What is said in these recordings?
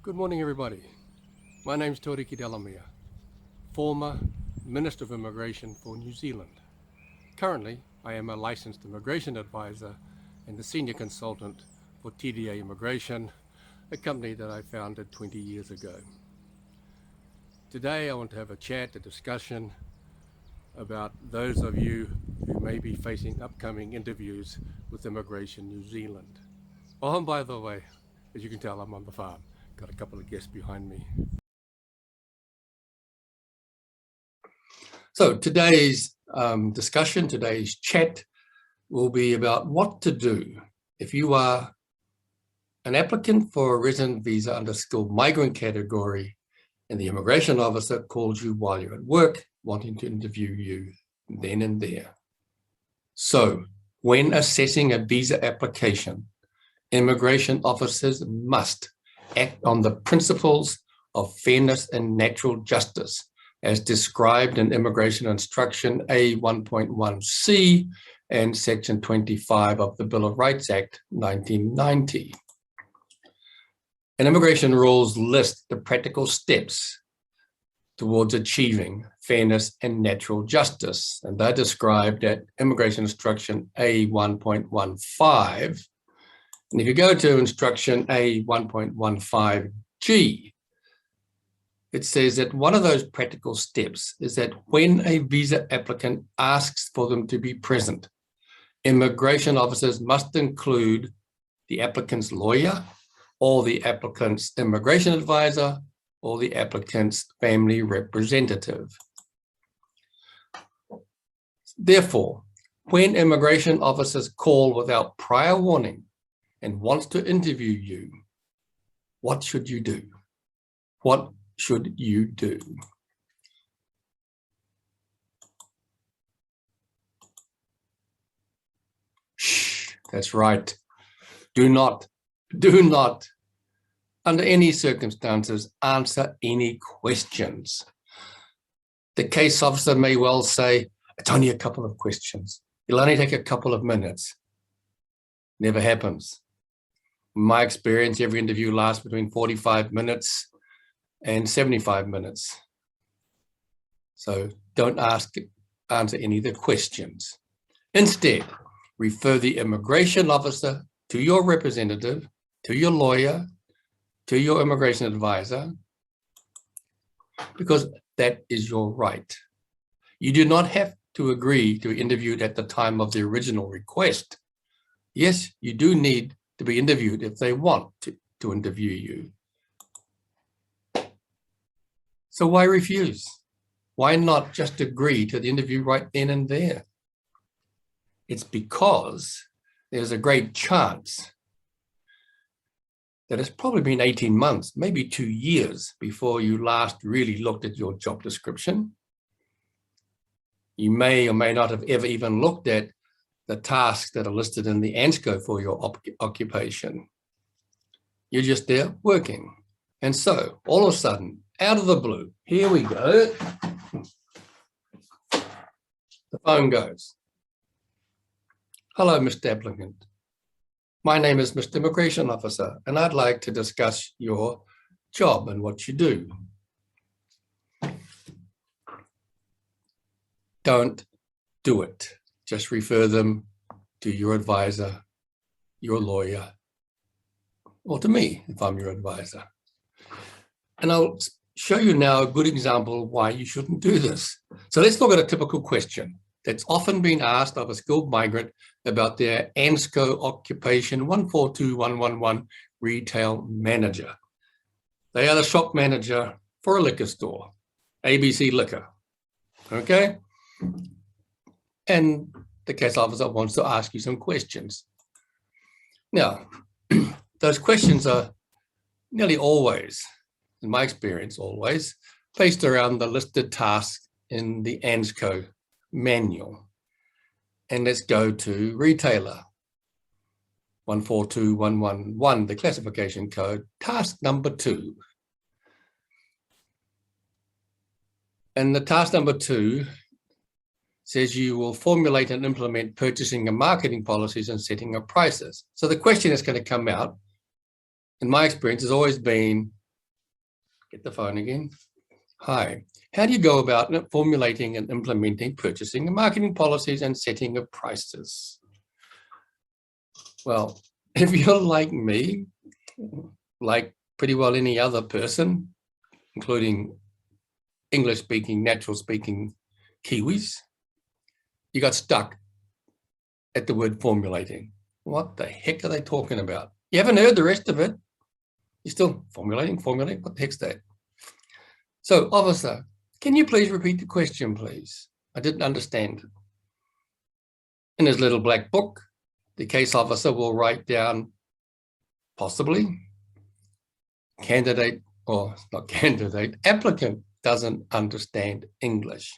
Good morning, everybody. My name's Tuariki Delamere, former Minister of Immigration for New Zealand. Currently, I am a licensed immigration advisor and the senior consultant for TDA Immigration, a company that I founded 20 years ago. Today, I want to have a chat, a discussion about those of you who may be facing upcoming interviews with Immigration New Zealand. Oh, and by the way, as you can tell, I'm on the farm. Got a couple of guests behind me. So today's discussion, today's chat will be about what to do if you are an applicant for a resident visa under skilled migrant category and the immigration officer calls you while you're at work, wanting to interview you then and there. So when assessing a visa application, immigration officers must act on the principles of fairness and natural justice as described in Immigration Instruction A1.1c and Section 25 of the Bill of Rights Act 1990. And immigration rules list the practical steps towards achieving fairness and natural justice, and they're described at Immigration Instruction A1.15. And if you go to Instruction A1.15G, it says that one of those practical steps is that when a visa applicant asks for them to be present, immigration officers must include the applicant's lawyer or the applicant's immigration advisor or the applicant's family representative. Therefore, when immigration officers call without prior warning and wants to interview you, what should you do? What should you do? Shh, that's right. Do not, under any circumstances, answer any questions. The case officer may well say, it's only a couple of questions. It'll only take a couple of minutes. Never happens. In my experience, every interview lasts between 45 minutes and 75 minutes. So don't answer any of the questions. Instead, refer the immigration officer to your representative, to your lawyer, to your immigration advisor, because that is your right. You do not have to agree to be interviewed at the time of the original request. Yes, you do need to be interviewed if they want to interview you. So why refuse? Why not just agree to the interview right then and there? It's because there's a great chance that it's probably been 18 months, maybe 2 years before you last really looked at your job description. You may or may not have ever even looked at the tasks that are listed in the ANZSCO for your occupation. You're just there working. And so all of a sudden, out of the blue, here we go. The phone goes. Hello, Mr. Applicant. My name is Mr. Immigration Officer, and I'd like to discuss your job and what you do. Don't do it. Just refer them to your advisor, your lawyer, or to me if I'm your advisor. And I'll show you now a good example of why you shouldn't do this. So let's look at a typical question that's often been asked of a skilled migrant about their ANZSCO occupation 142111 retail manager. They are the shop manager for a liquor store, ABC Liquor, okay? And the case officer wants to ask you some questions. Now, those questions are nearly always, in my experience always, based around the listed tasks in the ANZSCO manual. And let's go to retailer 142111, the classification code, task number 2. And the task number 2 says you will formulate and implement purchasing and marketing policies and setting of prices. So the question that's going to come out, in my experience, has always been, Get the phone again. Hi, how do you go about formulating and implementing purchasing and marketing policies and setting of prices? Well, if you're like me, like pretty well any other person, including English-speaking, natural-speaking Kiwis, you got stuck at the word formulating. What the heck are they talking about? You haven't heard the rest of it. You're still formulating. What the heck's that? So, officer, can you please repeat the question, please? I didn't understand it. In his little black book, the case officer will write down, possibly, candidate, or not candidate, applicant doesn't understand English.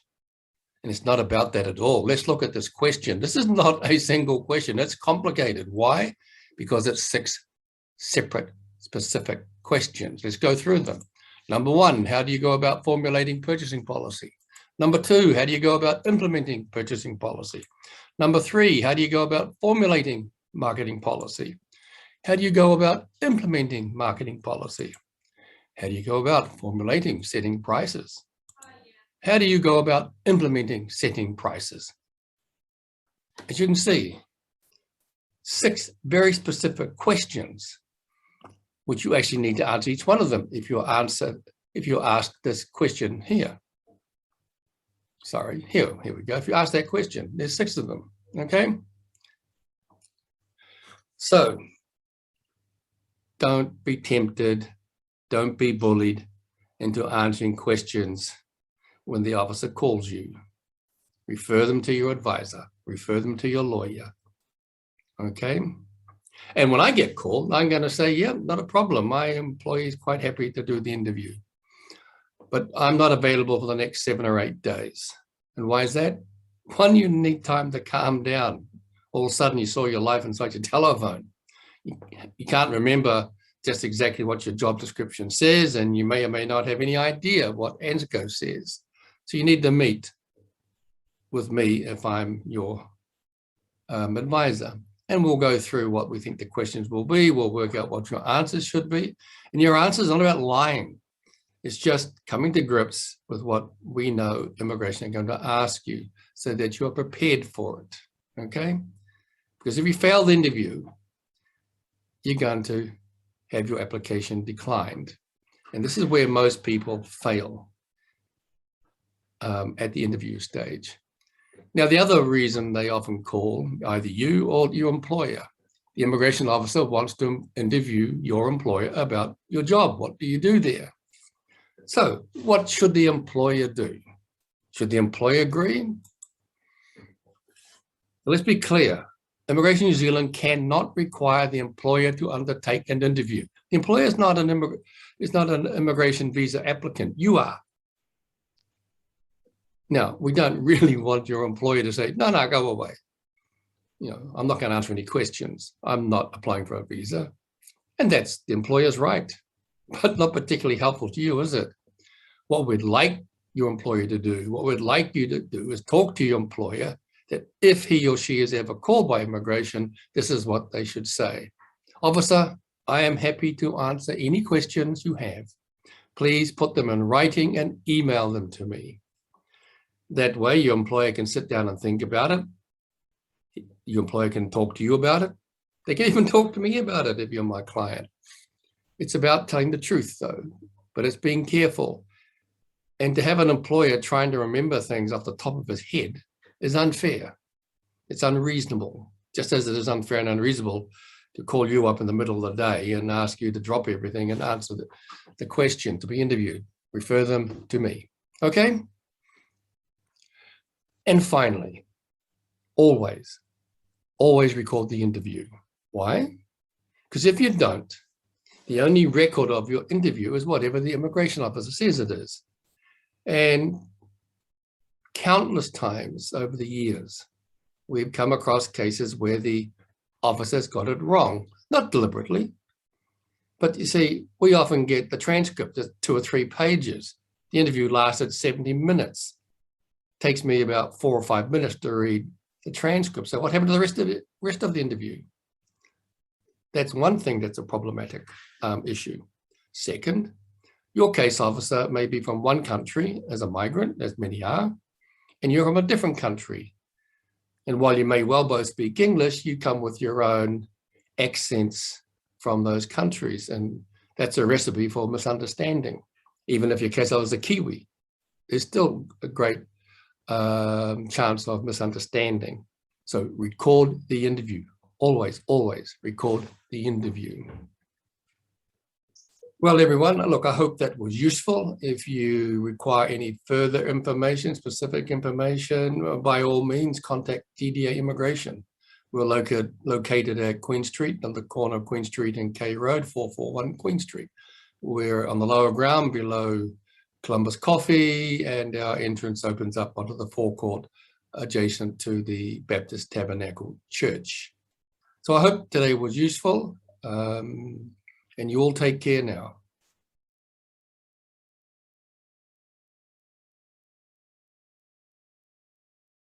And it's not about that at all. Let's look at this question. This is not a single question. It's complicated. Why? Because it's 6 separate, specific questions. Let's go through them. Number 1, how do you go about formulating purchasing policy? Number 2, how do you go about implementing purchasing policy? Number 3, how do you go about formulating marketing policy? How do you go about implementing marketing policy? How do you go about formulating setting prices? How do you go about implementing setting prices? As you can see, 6 very specific questions, which you actually need to answer each one of them if you're asked this question here. Sorry, here we go. If you ask that question, there's 6 of them, okay? So, don't be tempted, don't be bullied into answering questions when the officer calls you. Refer them to your advisor, refer them to your lawyer, okay? And when I get called, I'm going to say, yeah, not a problem. My employee is quite happy to do the interview, but I'm not available for the next 7 or 8 days. And why is that? 1, you need time to calm down. All of a sudden you saw your life inside your telephone. You can't remember just exactly what your job description says, and you may or may not have any idea what ANZSCO says. So you need to meet with me if I'm your advisor. And we'll go through what we think the questions will be. We'll work out what your answers should be. And your answers are not about lying. It's just coming to grips with what we know immigration are going to ask you so that you're prepared for it, okay? Because if you fail the interview, you're going to have your application declined. And this is where most people fail at the interview stage. Now, the other reason they often call either you or your employer. The immigration officer wants to interview your employer about your job. What do you do there? So what should the employer do? Should the employer agree? Let's be clear. Immigration New Zealand cannot require the employer to undertake an interview. The employer is not an immigration visa applicant. You are. Now, we don't really want your employer to say, no, go away. You know, I'm not going to answer any questions. I'm not applying for a visa. And that's the employer's right, but not particularly helpful to you, is it? What we'd like your employer to do, what we'd like you to do is talk to your employer that if he or she is ever called by immigration, this is what they should say. Officer, I am happy to answer any questions you have. Please put them in writing and email them to me. That way your employer can sit down and think about it. Your employer can talk to you about it. They can even talk to me about it if you're my client. It's about telling the truth though, but it's being careful. And to have an employer trying to remember things off the top of his head is unfair. It's unreasonable, just as it is unfair and unreasonable to call you up in the middle of the day and ask you to drop everything and answer the question to be interviewed. Refer them to me, okay? And finally, always record the interview. Why? Because if you don't, the only record of your interview is whatever the immigration officer says it is. And countless times over the years, we've come across cases where the officers got it wrong, not deliberately. But you see, we often get the transcript at 2 or 3 pages. The interview lasted 70 minutes. It takes me about 4 or 5 minutes to read the transcript. So what happened to the rest of the interview? That's one thing that's a problematic issue. Second, Your case officer may be from one country as a migrant, as many are, and you're from a different country. And while you may well both speak English, you come with your own accents from those countries. And that's a recipe for misunderstanding. Even if your case officer is a Kiwi, there's still a great chance of misunderstanding. So record the interview. Always, always record the interview. Well, everyone, look, I hope that was useful. If you require any further information, specific information, by all means, contact TDA Immigration. We're located at Queen Street, on the corner of Queen Street and K Road, 441 Queen Street. We're on the lower ground below Columbus Coffee, and our entrance opens up onto the forecourt adjacent to the Baptist Tabernacle Church. So I hope today was useful, and you all take care now.